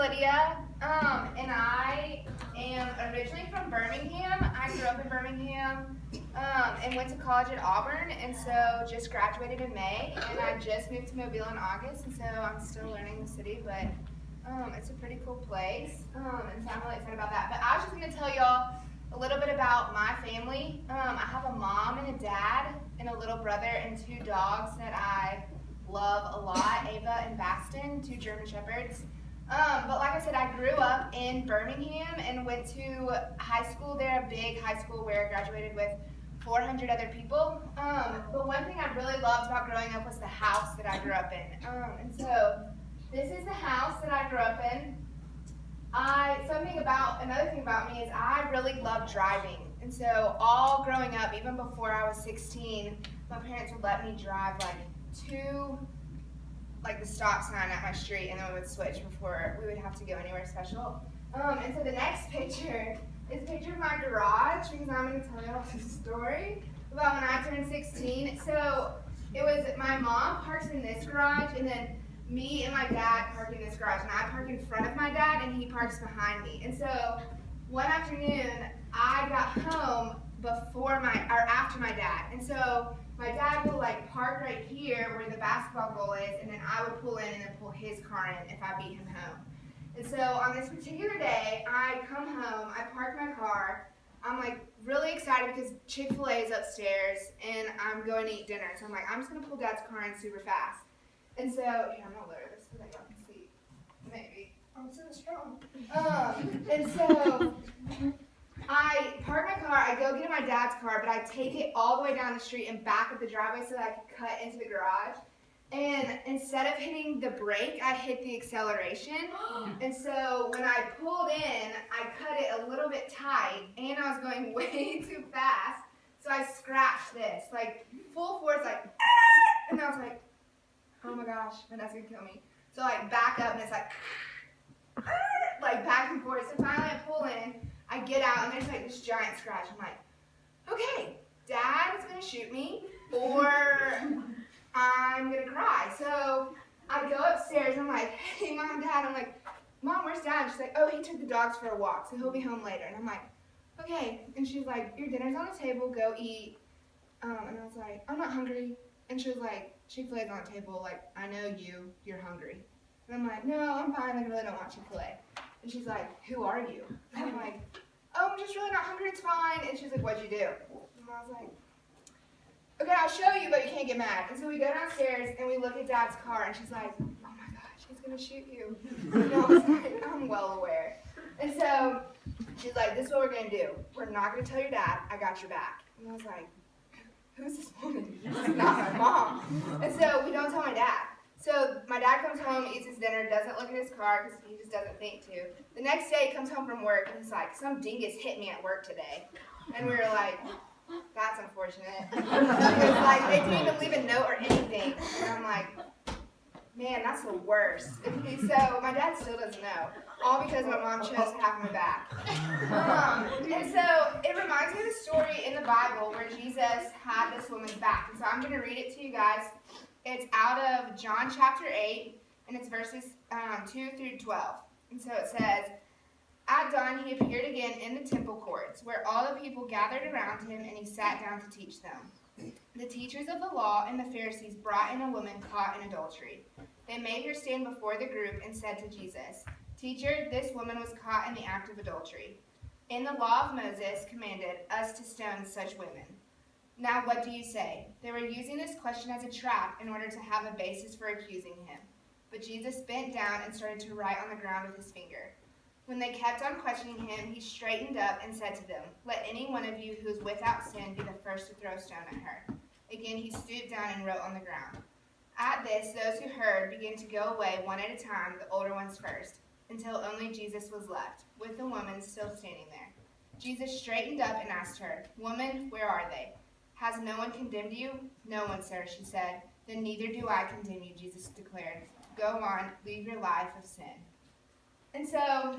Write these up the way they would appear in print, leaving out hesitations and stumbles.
Lydia, and I am originally from Birmingham. I grew up in Birmingham and went to college at Auburn, and so just graduated in May, and I just moved to Mobile in August, and so I'm still learning the city, but it's a pretty cool place, and so I'm really excited about that. But I was just going to tell y'all a little bit about my family. I have a mom and a dad and a little brother and 2 dogs that I love a lot, Ava and Baston, 2 German Shepherds. But like I said, I grew up in Birmingham and went to high school there, a big high school where I graduated with 400 other people. But one thing I really loved about growing up was the house that I grew up in. And so this is the house that I grew up in. Another thing about me is I really love driving. And so all growing up, even before I was 16, my parents would let me drive to the stop sign at my street, and then we would switch before we would have to go anywhere special. And so the next picture is a picture of my garage, because I'm going to tell you a story about when I turned 16. So it was my mom parks in this garage, and then me and my dad park in this garage, and I park in front of my dad, and he parks behind me. And so one afternoon, I got home after my dad, and so my dad will park right here where the basketball goal is, and then I would pull in and then pull his car in if I beat him home. And so on this particular day, I come home, I park my car, I'm really excited because Chick-fil-A is upstairs, and I'm going to eat dinner. So I'm just going to pull Dad's car in super fast. And so, I'm going to lower this so that y'all can see. Maybe. I'm so strong. And so I park my car, I go get in my dad's car, but I take it all the way down the street and back up the driveway so that I can cut into the garage. And instead of hitting the brake, I hit the acceleration. And so when I pulled in, I cut it a little bit tight, and I was going way too fast. So I scratched this, full force, and I was like, oh my gosh, and that's gonna kill me. So back up, and it's back and forth. So finally I pull in, I get out, and there's this giant scratch. I'm like, okay, Dad is gonna shoot me, or I'm gonna cry. So I go upstairs, and I'm like, hey, Mom, Dad. I'm like, Mom, where's Dad? She's like, oh, he took the dogs for a walk, so he'll be home later. And I'm like, okay. And she's like, your dinner's on the table, go eat. And I was like, I'm not hungry. And she was like, Chick-fil-A's on the table, I know you're hungry. And I'm like, no, I'm fine, I really don't want Chick-fil-A. And she's like, who are you? And I'm like, oh, I'm just really not hungry, it's fine. And she's like, what'd you do? And I was like, okay, I'll show you, but you can't get mad. And so we go downstairs, and we look at Dad's car, and she's like, oh my gosh, he's gonna shoot you. And I was like, I'm well aware. And so she's like, this is what we're gonna do. We're not gonna tell your dad, I got your back. And I was like, who's this woman? This is not my mom. And so we don't tell my dad. So my dad comes home, eats his dinner, doesn't look at his car because he just doesn't think to. The next day he comes home from work, and he's like, some dingus hit me at work today. And we were like, that's unfortunate. It was they didn't even leave a note or anything. And I'm like, man, that's the worst. So my dad still doesn't know. All because my mom chose to have my back. And so it reminds me of the story in the Bible where Jesus had this woman's back. And so I'm going to read it to you guys. It's out of John chapter 8, and it's verses 2 through 12. And so it says, at dawn he appeared again in the temple courts, where all the people gathered around him, and he sat down to teach them. The teachers of the law and the Pharisees brought in a woman caught in adultery. They made her stand before the group and said to Jesus, Teacher, this woman was caught in the act of adultery. In the law of Moses commanded us to stone such women. Now what do you say? They were using this question as a trap in order to have a basis for accusing him. But Jesus bent down and started to write on the ground with his finger. When they kept on questioning him, he straightened up and said to them, Let any one of you who is without sin be the first to throw a stone at her. Again he stooped down and wrote on the ground. At this, those who heard began to go away one at a time, the older ones first, until only Jesus was left, with the woman still standing there. Jesus straightened up and asked her, Woman, where are they? Has no one condemned you? No one, sir, she said. Then neither do I condemn you, Jesus declared. Go on, leave your life of sin. And so,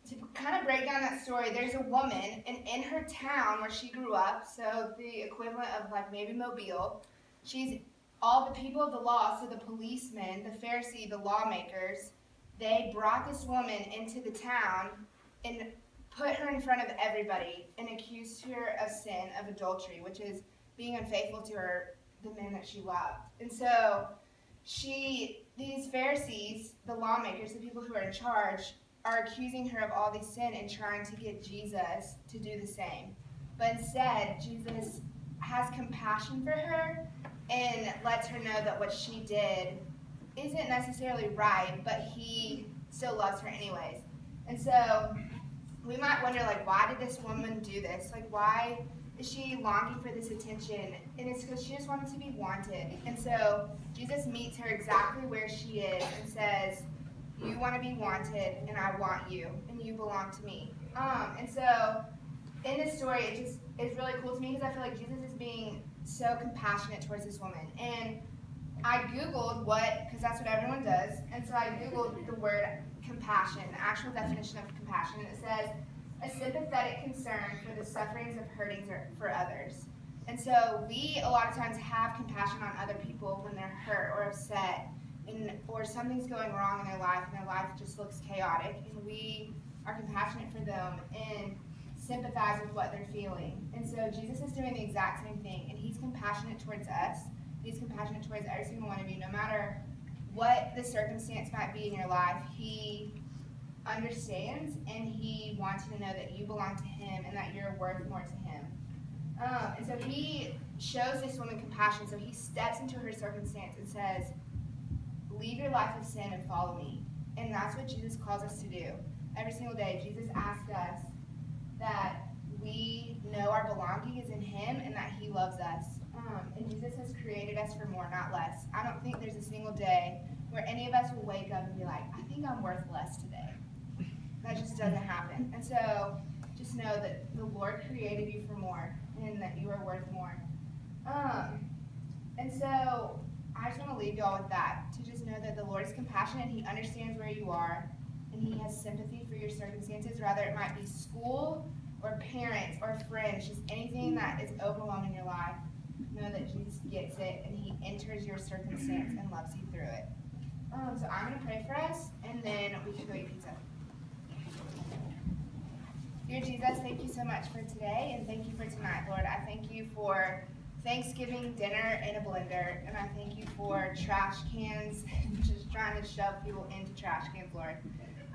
to kind of break down that story, there's a woman, and in her town where she grew up, so the equivalent of maybe Mobile, she's all the people of the law, so the policemen, the Pharisee, the lawmakers, they brought this woman into the town and put her in front of everybody and accused her of sin of adultery, which is being unfaithful to the man that she loved. And so these Pharisees, the lawmakers, the people who are in charge, are accusing her of all these sin and trying to get Jesus to do the same. But instead, Jesus has compassion for her and lets her know that what she did isn't necessarily right, but he still loves her anyways. And so we might wonder, like, why did this woman do this? Like, why is she longing for this attention? And it's because she just wanted to be wanted. And so Jesus meets her exactly where she is and says, you want to be wanted, and I want you, and you belong to me. And so in this story, it just is really cool to me because I feel like Jesus is being so compassionate towards this woman. And I Googled because that's what everyone does, and so I Googled the word compassion, the actual definition of compassion, and it says, a sympathetic concern for the sufferings of hurting for others. And so we, a lot of times, have compassion on other people when they're hurt or upset, or something's going wrong in their life, and their life just looks chaotic, and we are compassionate for them and sympathize with what they're feeling. And so Jesus is doing the exact same thing, and he's compassionate towards us. He's compassionate towards every single one of you, no matter what the circumstance might be in your life. He understands, and he wants you to know that you belong to him and that you're worth more to him. And so he shows this woman compassion. So he steps into her circumstance and says, leave your life of sin and follow me. And that's what Jesus calls us to do. Every single day, Jesus asks us that we know our belonging is in him and that he loves us. And Jesus has created us for more, not less. I don't think there's a single day where any of us will wake up and be like, I think I'm worth less today. That just doesn't happen. And so just know that the Lord created you for more and that you are worth more. And so I just want to leave you all with that, to just know that the Lord is compassionate. He understands where you are, and he has sympathy for your circumstances, whether it might be school or parents or friends, just anything that is overwhelming your life. Know that Jesus gets it, and he enters your circumstance and loves you through it. So I'm going to pray for us, and then we can go eat pizza. Dear Jesus, thank you so much for today, and thank you for tonight, Lord. I thank you for Thanksgiving dinner in a blender, and I thank you for trash cans, just trying to shove people into trash cans, Lord.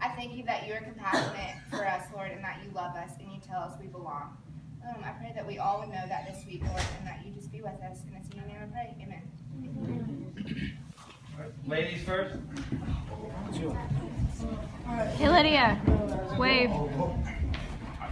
I thank you that you are compassionate for us, Lord, and that you love us, and you tell us we belong. I pray that we all would know that this week, Lord, and that you just be with us. And it's in your name I pray. Amen. All right, ladies first. Hey, Lydia. Wave.